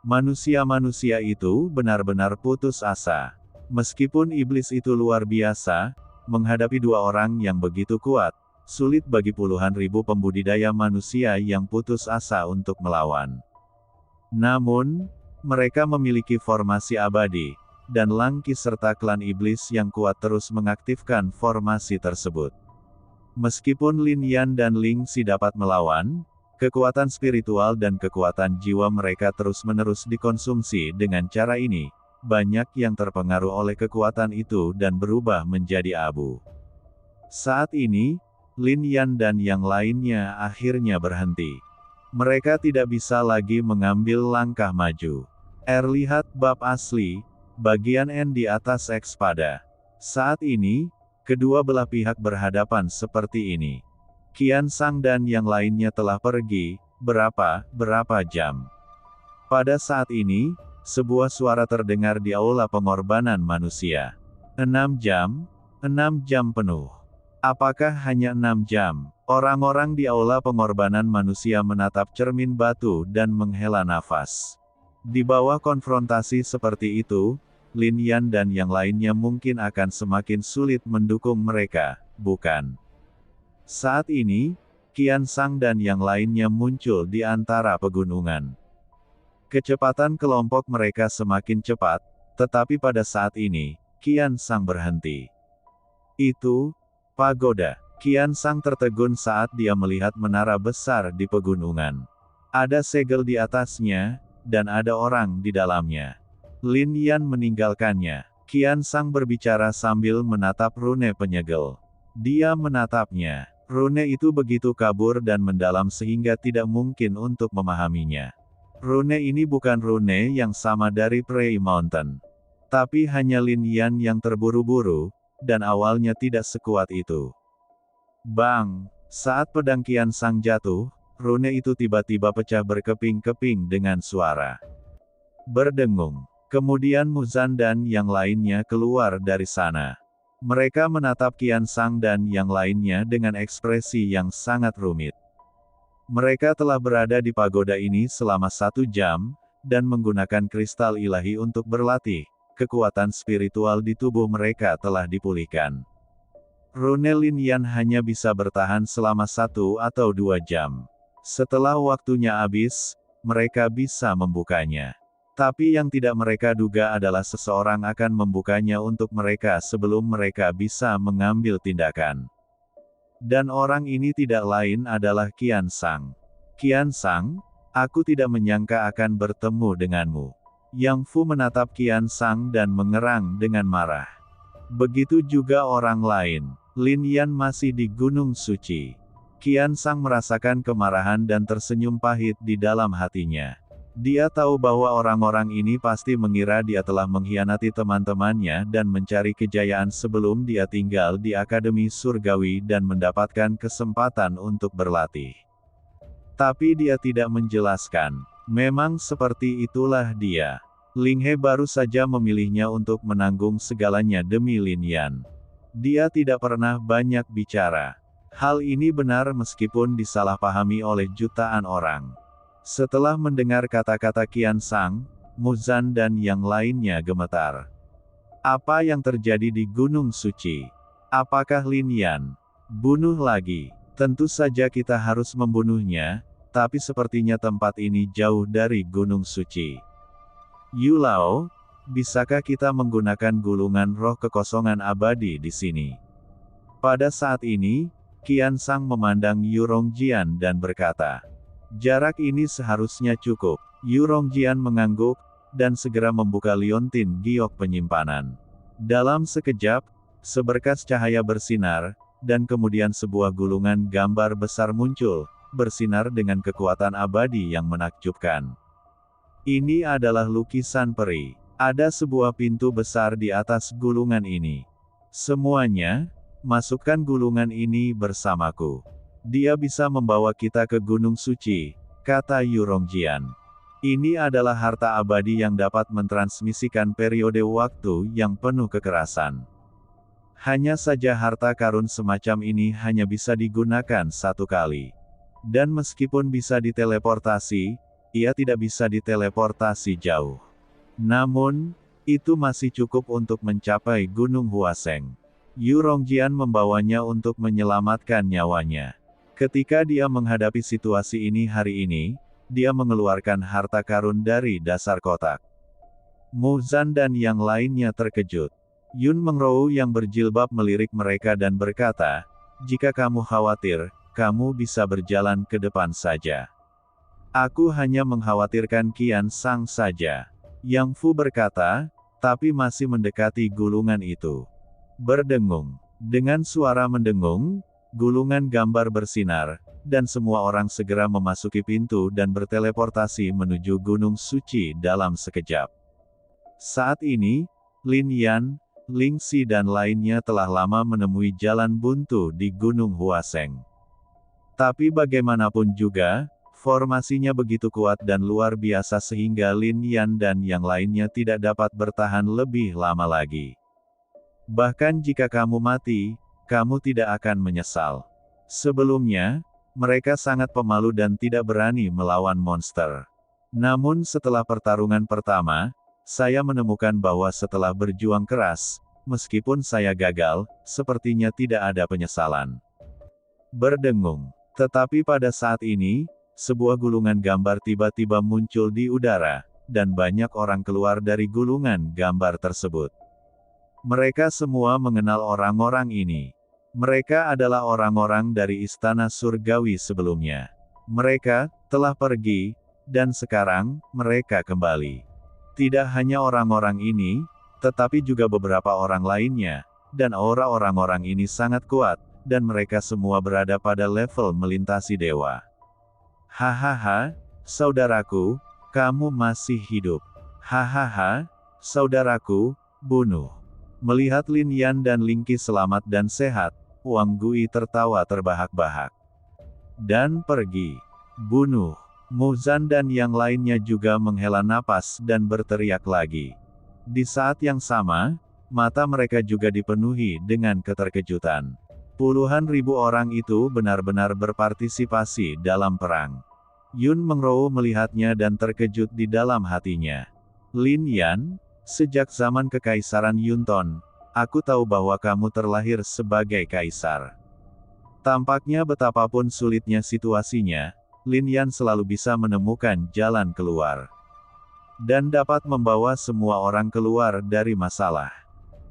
Manusia-manusia itu benar-benar putus asa. Meskipun iblis itu luar biasa, menghadapi dua orang yang begitu kuat, sulit bagi puluhan ribu pembudidaya manusia yang putus asa untuk melawan. Namun, mereka memiliki formasi abadi, dan Langki serta klan iblis yang kuat terus mengaktifkan formasi tersebut. Meskipun Lin Yan dan Ling Si dapat melawan, kekuatan spiritual dan kekuatan jiwa mereka terus-menerus dikonsumsi dengan cara ini. Banyak yang terpengaruh oleh kekuatan itu dan berubah menjadi abu. Saat ini, Lin Yan dan yang lainnya akhirnya berhenti. Mereka tidak bisa lagi mengambil langkah maju. Lihat bab asli, bagian N di atas X pada. Saat ini, kedua belah pihak berhadapan seperti ini. Qian Sang dan yang lainnya telah pergi, berapa jam. Pada saat ini, sebuah suara terdengar di aula pengorbanan manusia. 6 jam? 6 jam penuh. Apakah hanya 6 jam? Orang-orang di aula pengorbanan manusia menatap cermin batu dan menghela nafas. Di bawah konfrontasi seperti itu, Lin Yan dan yang lainnya mungkin akan semakin sulit mendukung mereka, bukan? Saat ini, Qian Sang dan yang lainnya muncul di antara pegunungan. Kecepatan kelompok mereka semakin cepat, tetapi pada saat ini, Qian Sang berhenti. Itu, pagoda. Qian Sang tertegun saat dia melihat menara besar di pegunungan. Ada segel di atasnya, dan ada orang di dalamnya. Lin Yan meninggalkannya. Qian Sang berbicara sambil menatap rune penyegel. Dia menatapnya. Rune itu begitu kabur dan mendalam sehingga tidak mungkin untuk memahaminya. Rune ini bukan rune yang sama dari Prey Mountain. Tapi hanya Lin Yan yang terburu-buru, dan awalnya tidak sekuat itu. Bang! Saat pedang Qian Sang jatuh, rune itu tiba-tiba pecah berkeping-keping dengan suara berdengung. Kemudian Muzan dan yang lainnya keluar dari sana. Mereka menatap Qian Sang dan yang lainnya dengan ekspresi yang sangat rumit. Mereka telah berada di pagoda ini selama 1 jam, dan menggunakan kristal ilahi untuk berlatih. Kekuatan spiritual di tubuh mereka telah dipulihkan. Rune Lin Yan hanya bisa bertahan selama 1 atau 2 jam. Setelah waktunya habis, mereka bisa membukanya. Tapi yang tidak mereka duga adalah seseorang akan membukanya untuk mereka sebelum mereka bisa mengambil tindakan. Dan orang ini tidak lain adalah Qian Sang. Qian Sang, aku tidak menyangka akan bertemu denganmu. Yang Fu menatap Qian Sang dan mengerang dengan marah. Begitu juga orang lain. Lin Yan masih di Gunung Suci. Qian Sang merasakan kemarahan dan tersenyum pahit di dalam hatinya. Dia tahu bahwa orang-orang ini pasti mengira dia telah mengkhianati teman-temannya dan mencari kejayaan sebelum dia tinggal di Akademi Surgawi dan mendapatkan kesempatan untuk berlatih. Tapi dia tidak menjelaskan. Memang seperti itulah dia. Ling He baru saja memilihnya untuk menanggung segalanya demi Lin Yan. Dia tidak pernah banyak bicara. Hal ini benar meskipun disalahpahami oleh jutaan orang. Setelah mendengar kata-kata Qian Sang, Muzan dan yang lainnya gemetar. Apa yang terjadi di Gunung Suci? Apakah Lin Yan bunuh lagi? Tentu saja kita harus membunuhnya, tapi sepertinya tempat ini jauh dari Gunung Suci. Yu Lao, bisakah kita menggunakan gulungan roh kekosongan abadi di sini? Pada saat ini, Qian Sang memandang Yu Rongjian dan berkata, "Jarak ini seharusnya cukup." Yu Rongjian mengangguk, dan segera membuka liontin giok penyimpanan. Dalam sekejap, seberkas cahaya bersinar, dan kemudian sebuah gulungan gambar besar muncul, bersinar dengan kekuatan abadi yang menakjubkan. Ini adalah lukisan peri. Ada sebuah pintu besar di atas gulungan ini. Semuanya, masukkan gulungan ini bersamaku. Dia bisa membawa kita ke Gunung Suci, kata Yu Rongjian. Ini adalah harta abadi yang dapat mentransmisikan periode waktu yang penuh kekerasan. Hanya saja harta karun semacam ini hanya bisa digunakan satu kali. Dan meskipun bisa diteleportasi, ia tidak bisa diteleportasi jauh. Namun, itu masih cukup untuk mencapai Gunung Huaseng. Yu Rongjian membawanya untuk menyelamatkan nyawanya. Ketika dia menghadapi situasi ini hari ini, dia mengeluarkan harta karun dari dasar kotak. Muzan dan yang lainnya terkejut. Yun Mengrou yang berjilbab melirik mereka dan berkata, "Jika kamu khawatir, kamu bisa berjalan ke depan saja. Aku hanya mengkhawatirkan Qian Sang saja." Yang Fu berkata, tapi masih mendekati gulungan itu. Berdengung. Dengan suara mendengung, gulungan gambar bersinar, dan semua orang segera memasuki pintu dan berteleportasi menuju Gunung Suci dalam sekejap. Saat ini, Lin Yan, Ling Xi dan lainnya telah lama menemui jalan buntu di Gunung Huaseng. Tapi bagaimanapun juga, formasinya begitu kuat dan luar biasa sehingga Lin Yan dan yang lainnya tidak dapat bertahan lebih lama lagi. Bahkan jika kamu mati, kamu tidak akan menyesal. Sebelumnya, mereka sangat pemalu dan tidak berani melawan monster. Namun setelah pertarungan pertama, saya menemukan bahwa setelah berjuang keras, meskipun saya gagal, sepertinya tidak ada penyesalan. Berdengung. Tetapi pada saat ini, sebuah gulungan gambar tiba-tiba muncul di udara, dan banyak orang keluar dari gulungan gambar tersebut. Mereka semua mengenal orang-orang ini. Mereka adalah orang-orang dari Istana Surgawi sebelumnya. Mereka telah pergi, dan sekarang mereka kembali. Tidak hanya orang-orang ini, tetapi juga beberapa orang lainnya, dan aura orang-orang ini sangat kuat, dan mereka semua berada pada level melintasi dewa. Hahaha, saudaraku, kamu masih hidup. Hahaha, saudaraku, bunuh. Melihat Lin Yan dan Ling Qi selamat dan sehat, Wang Gui tertawa terbahak-bahak. Dan pergi. Bunuh. Muzan dan yang lainnya juga menghela napas dan berteriak lagi. Di saat yang sama, mata mereka juga dipenuhi dengan keterkejutan. Puluhan ribu orang itu benar-benar berpartisipasi dalam perang. Yun Mengrou melihatnya dan terkejut di dalam hatinya. Lin Yan, sejak zaman Kekaisaran Yunton, aku tahu bahwa kamu terlahir sebagai kaisar. Tampaknya betapapun sulitnya situasinya, Lin Yan selalu bisa menemukan jalan keluar. Dan dapat membawa semua orang keluar dari masalah.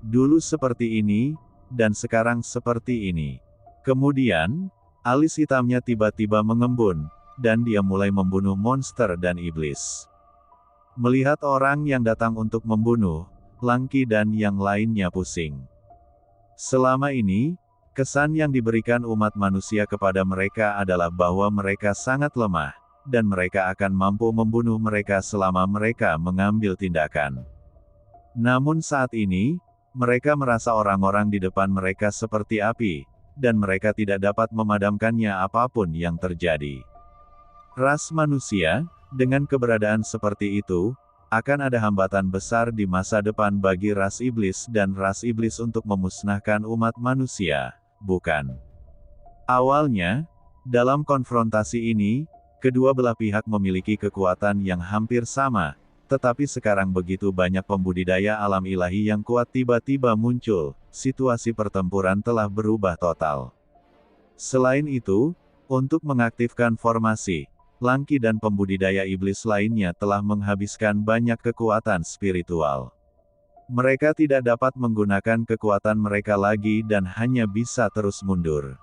Dulu seperti ini, dan sekarang seperti ini. Kemudian, alis hitamnya tiba-tiba mengembun, dan dia mulai membunuh monster dan iblis. Melihat orang yang datang untuk membunuh, Lang Qi dan yang lainnya pusing. Selama ini, kesan yang diberikan umat manusia kepada mereka adalah bahwa mereka sangat lemah, dan mereka akan mampu membunuh mereka selama mereka mengambil tindakan. Namun saat ini, mereka merasa orang-orang di depan mereka seperti api, dan mereka tidak dapat memadamkannya apapun yang terjadi. Ras manusia, dengan keberadaan seperti itu, akan ada hambatan besar di masa depan bagi ras iblis dan ras iblis untuk memusnahkan umat manusia, bukan? Awalnya, dalam konfrontasi ini, kedua belah pihak memiliki kekuatan yang hampir sama, tetapi sekarang begitu banyak pembudidaya alam ilahi yang kuat tiba-tiba muncul, situasi pertempuran telah berubah total. Selain itu, untuk mengaktifkan formasi, Lang Qi dan pembudidaya iblis lainnya telah menghabiskan banyak kekuatan spiritual. Mereka tidak dapat menggunakan kekuatan mereka lagi dan hanya bisa terus mundur.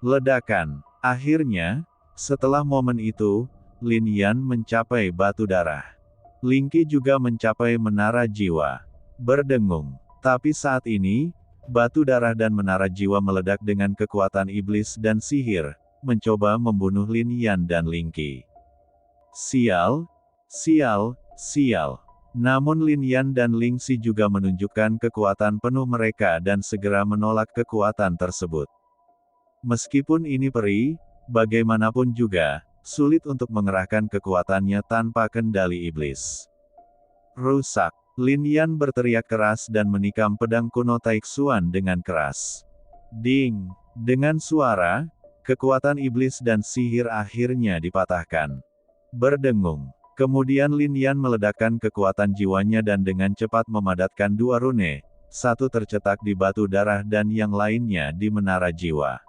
Ledakan. Akhirnya, setelah momen itu, Lin Yan mencapai batu darah. Ling Qi juga mencapai menara jiwa. Berdengung. Tapi saat ini, batu darah dan menara jiwa meledak dengan kekuatan iblis dan sihir, mencoba membunuh Lin Yan dan Ling Qi. Sial, sial, sial. Namun Lin Yan dan Ling Xi juga menunjukkan kekuatan penuh mereka dan segera menolak kekuatan tersebut. Meskipun ini peri, bagaimanapun juga, sulit untuk mengerahkan kekuatannya tanpa kendali iblis. Rusak. Lin Yan berteriak keras dan menikam pedang kuno Taixuan dengan keras. Ding! Dengan suara, kekuatan iblis dan sihir akhirnya dipatahkan. Berdengung. Kemudian Lin Yan meledakkan kekuatan jiwanya dan dengan cepat memadatkan dua rune, satu tercetak di batu darah dan yang lainnya di menara jiwa.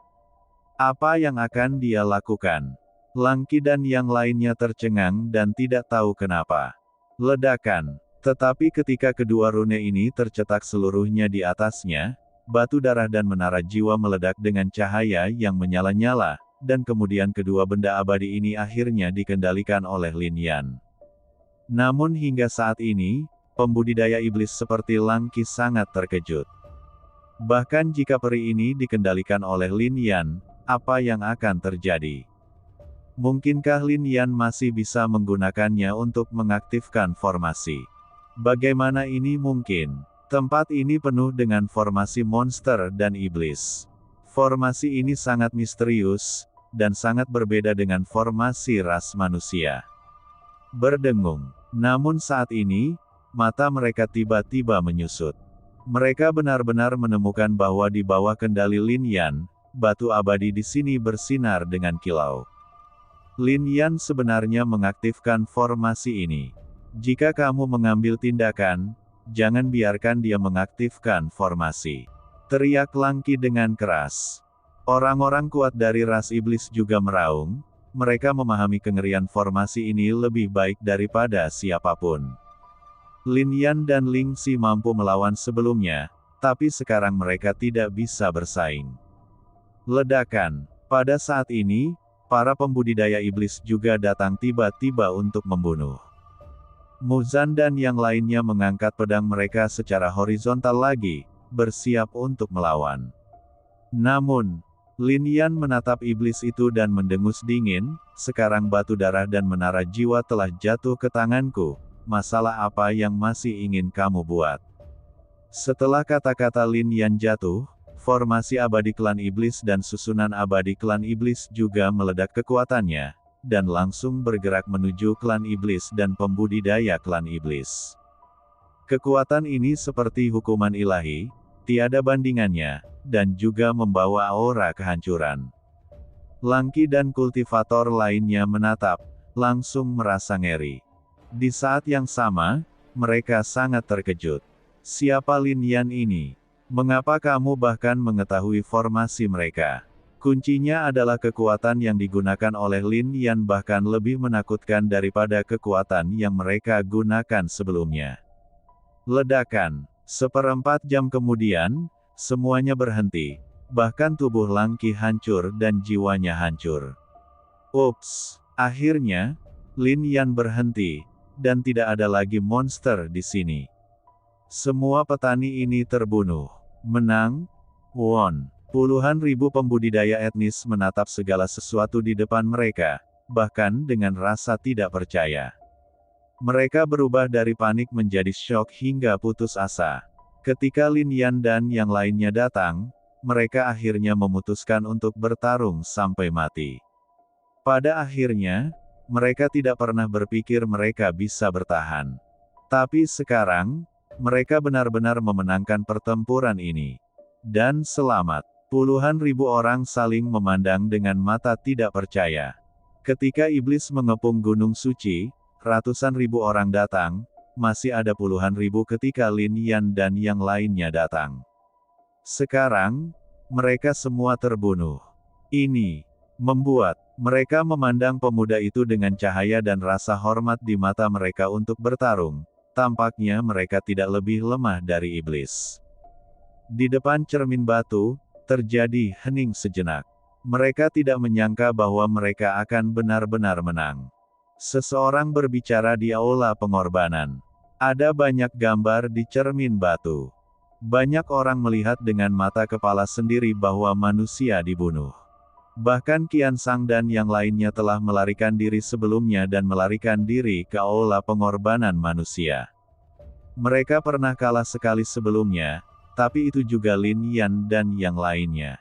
Apa yang akan dia lakukan? Lang Qi dan yang lainnya tercengang dan tidak tahu kenapa. Ledakan. Tetapi ketika kedua rune ini tercetak seluruhnya di atasnya, batu darah dan menara jiwa meledak dengan cahaya yang menyala-nyala, dan kemudian kedua benda abadi ini akhirnya dikendalikan oleh Lin Yan. Namun hingga saat ini, pembudidaya iblis seperti Lang Qi sangat terkejut. Bahkan jika peri ini dikendalikan oleh Lin Yan, apa yang akan terjadi? Mungkinkah Lin Yan masih bisa menggunakannya untuk mengaktifkan formasi? Bagaimana ini mungkin? Tempat ini penuh dengan formasi monster dan iblis. Formasi ini sangat misterius, dan sangat berbeda dengan formasi ras manusia. Berdengung. Namun saat ini, mata mereka tiba-tiba menyusut. Mereka benar-benar menemukan bahwa di bawah kendali Lin Yan, batu abadi di sini bersinar dengan kilau. Lin Yan sebenarnya mengaktifkan formasi ini. Jika kamu mengambil tindakan, jangan biarkan dia mengaktifkan formasi. Teriak Lang Qi dengan keras. Orang-orang kuat dari ras iblis juga meraung, mereka memahami kengerian formasi ini lebih baik daripada siapapun. Lin Yan dan Ling Xi mampu melawan sebelumnya, tapi sekarang mereka tidak bisa bersaing. Ledakan. Pada saat ini, para pembudidaya iblis juga datang tiba-tiba untuk membunuh. Muzan dan yang lainnya mengangkat pedang mereka secara horizontal lagi, bersiap untuk melawan. Namun, Lin Yan menatap iblis itu dan mendengus dingin, sekarang batu darah dan menara jiwa telah jatuh ke tanganku, masalah apa yang masih ingin kamu buat? Setelah kata-kata Lin Yan jatuh, formasi abadi klan iblis dan susunan abadi klan iblis juga meledak kekuatannya, dan langsung bergerak menuju klan iblis dan pembudidaya klan iblis. Kekuatan ini seperti hukuman ilahi, tiada bandingannya, dan juga membawa aura kehancuran. Lang Qi dan kultivator lainnya menatap, langsung merasa ngeri. Di saat yang sama, mereka sangat terkejut. Siapa Lin Yan ini? Mengapa kamu bahkan mengetahui formasi mereka? Kuncinya adalah kekuatan yang digunakan oleh Lin Yan bahkan lebih menakutkan daripada kekuatan yang mereka gunakan sebelumnya. Ledakan. Seperempat jam kemudian, semuanya berhenti, bahkan tubuh Lang Qi hancur dan jiwanya hancur. Ups, akhirnya, Lin Yan berhenti, dan tidak ada lagi monster di sini. Semua petani ini terbunuh. Menang? Won. Puluhan ribu pembudidaya etnis menatap segala sesuatu di depan mereka, bahkan dengan rasa tidak percaya. Mereka berubah dari panik menjadi syok hingga putus asa. Ketika Lin Yan dan yang lainnya datang, mereka akhirnya memutuskan untuk bertarung sampai mati. Pada akhirnya, mereka tidak pernah berpikir mereka bisa bertahan. Tapi sekarang, mereka benar-benar memenangkan pertempuran ini. Dan selamat. Puluhan ribu orang saling memandang dengan mata tidak percaya. Ketika iblis mengepung Gunung Suci, ratusan ribu orang datang, masih ada puluhan ribu ketika Lin Yan dan yang lainnya datang. Sekarang, mereka semua terbunuh. Ini membuat mereka memandang pemuda itu dengan cahaya dan rasa hormat di mata mereka untuk bertarung, tampaknya mereka tidak lebih lemah dari iblis. Di depan cermin batu, terjadi hening sejenak. Mereka tidak menyangka bahwa mereka akan benar-benar menang. Seseorang berbicara di aula pengorbanan. Ada banyak gambar di cermin batu. Banyak orang melihat dengan mata kepala sendiri bahwa manusia dibunuh. Bahkan Qian Sang dan yang lainnya telah melarikan diri sebelumnya dan melarikan diri ke aula pengorbanan manusia. Mereka pernah kalah sekali sebelumnya, tapi itu juga Lin Yan dan yang lainnya.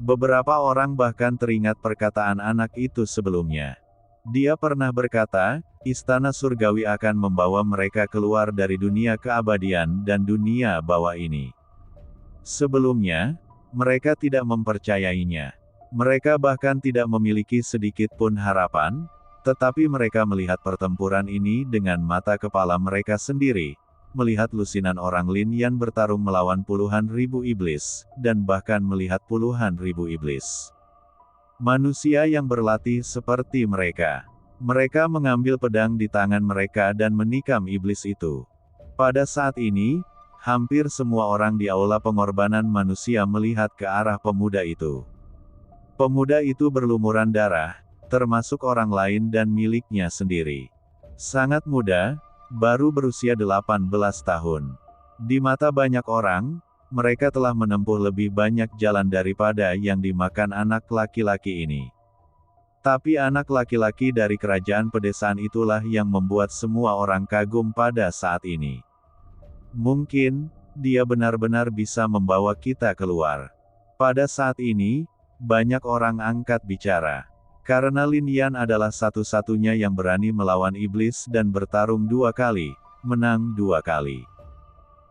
Beberapa orang bahkan teringat perkataan anak itu sebelumnya. Dia pernah berkata, istana surgawi akan membawa mereka keluar dari dunia keabadian dan dunia bawah ini. Sebelumnya, mereka tidak mempercayainya. Mereka bahkan tidak memiliki sedikit pun harapan, tetapi mereka melihat pertempuran ini dengan mata kepala mereka sendiri, melihat lusinan orang Lin Yan bertarung melawan puluhan ribu iblis, dan bahkan melihat puluhan ribu iblis. Manusia yang berlatih seperti mereka. Mereka mengambil pedang di tangan mereka dan menikam iblis itu. Pada saat ini, hampir semua orang di aula pengorbanan manusia melihat ke arah pemuda itu. Pemuda itu berlumuran darah, termasuk orang lain dan miliknya sendiri. Sangat muda, baru berusia 18 tahun. Di mata banyak orang, mereka telah menempuh lebih banyak jalan daripada yang dimakan anak laki-laki ini. Tapi anak laki-laki dari kerajaan pedesaan itulah yang membuat semua orang kagum pada saat ini. Mungkin, dia benar-benar bisa membawa kita keluar. Pada saat ini, banyak orang angkat bicara. Karena Lin Yan adalah satu-satunya yang berani melawan iblis dan bertarung 2 kali, menang 2 kali.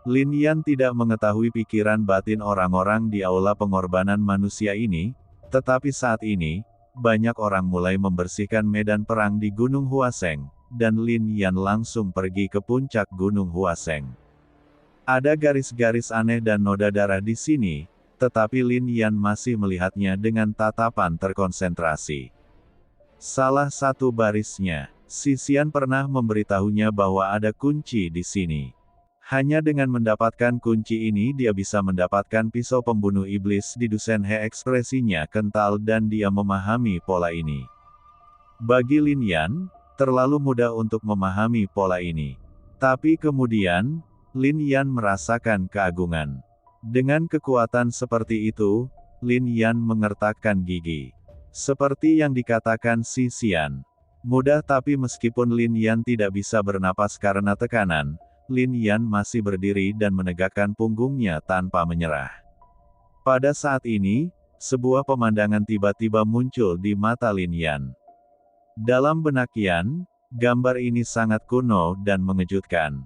Lin Yan tidak mengetahui pikiran batin orang-orang di aula pengorbanan manusia ini, tetapi saat ini, banyak orang mulai membersihkan medan perang di Gunung Huaseng, dan Lin Yan langsung pergi ke puncak Gunung Huaseng. Ada garis-garis aneh dan noda darah di sini, tetapi Lin Yan masih melihatnya dengan tatapan terkonsentrasi. Salah satu barisnya, Sisian pernah memberitahunya bahwa ada kunci di sini. Hanya dengan mendapatkan kunci ini dia bisa mendapatkan pisau pembunuh iblis di Dusenhe. Ekspresinya kental dan dia memahami pola ini. Bagi Lin Yan, terlalu mudah untuk memahami pola ini. Tapi kemudian, Lin Yan merasakan keagungan. Dengan kekuatan seperti itu, Lin Yan mengertakkan gigi. Seperti yang dikatakan Sisian. Mudah, tapi meskipun Lin Yan tidak bisa bernapas karena tekanan, Lin Yan masih berdiri dan menegakkan punggungnya tanpa menyerah. Pada saat ini, sebuah pemandangan tiba-tiba muncul di mata Lin Yan. Dalam benak Yan, gambar ini sangat kuno dan mengejutkan.